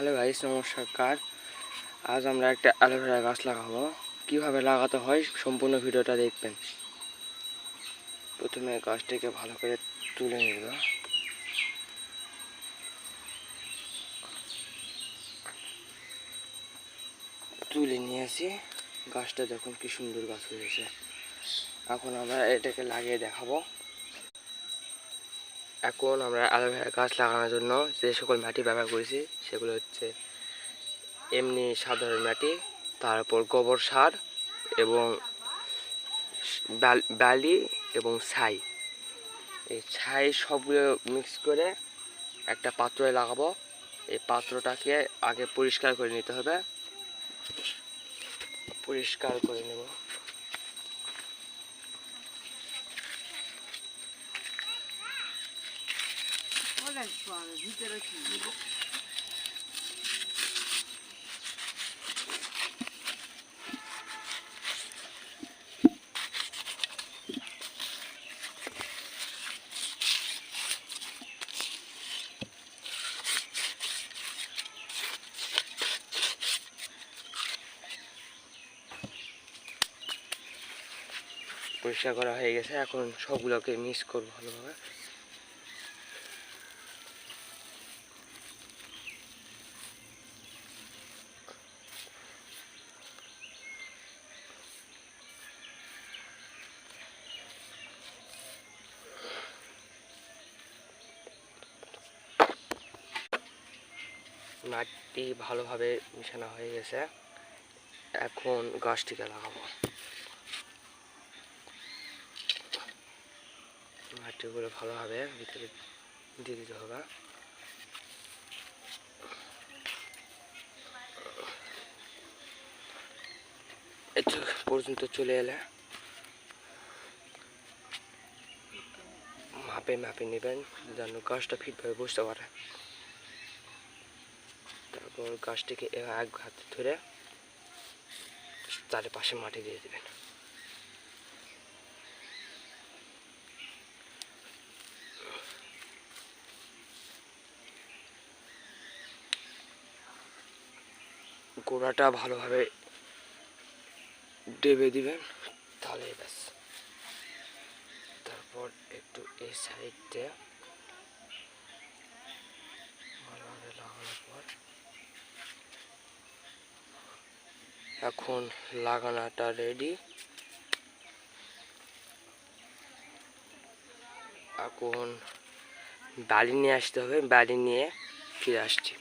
Hello guys, নমস্কার। আজ আমরা একটা অ্যালোভেরা গাছ লাগাবো। কিভাবে লাগাতে হয় সম্পূর্ণ ভিডিওটা দেখবেন। প্রথমে গাছটিকে ভালো করে তুলে নেব। তুলে নিয়েছি। গাছটা দেখুন কি সুন্দর গাছ হয়েছে। এখন আমরা এটাকে লাগিয়ে দেখাবো। এখন আমরা অ্যালোভেরা গাছ লাগানোর জন্য যে সকল মাটি ব্যবহার করেছি সেগুলো হচ্ছে এমনি সাধারণ মাটি, তারপর গোবর সার এবং বালি এবং ছাই। এই ছাই সবগুলো মিক্স করে একটা পাত্রে লাগাবো। এই পাত্রটাকে আগে পরিষ্কার করে নিতে হবে। পরিষ্কার করে নেব। পরিষ্কার করা হয়ে গেছে। এখন সবগুলোকে মিক্স করবো ভালোভাবে। মাটি ভালোভাবে মিশানো হয়ে গেছে। এখন গাছটিকে লাগাবো। মাটিগুলো ভালোভাবে ভিতরে দিয়ে দিতে হবে। এত পর্যন্ত চলে এলে মাপে মাপে নেবেন, যেন গাছটা ফিটভাবে বসতে পারে। তারপর গাছটিকে এক হাতে ধরে চারিপাশে মাটি দিয়ে দেবেন। গোড়াটা ভালোভাবে ডেবে দিবেন, তাহলে ব্যাস। তারপর একটু এই সাইড দিয়ে ভালোভাবে লাগানোর পর এখন লাগানোটা রেডি। এখন বালি নিয়ে আসতে হবে, বালি নিয়ে ফিরে আসছি।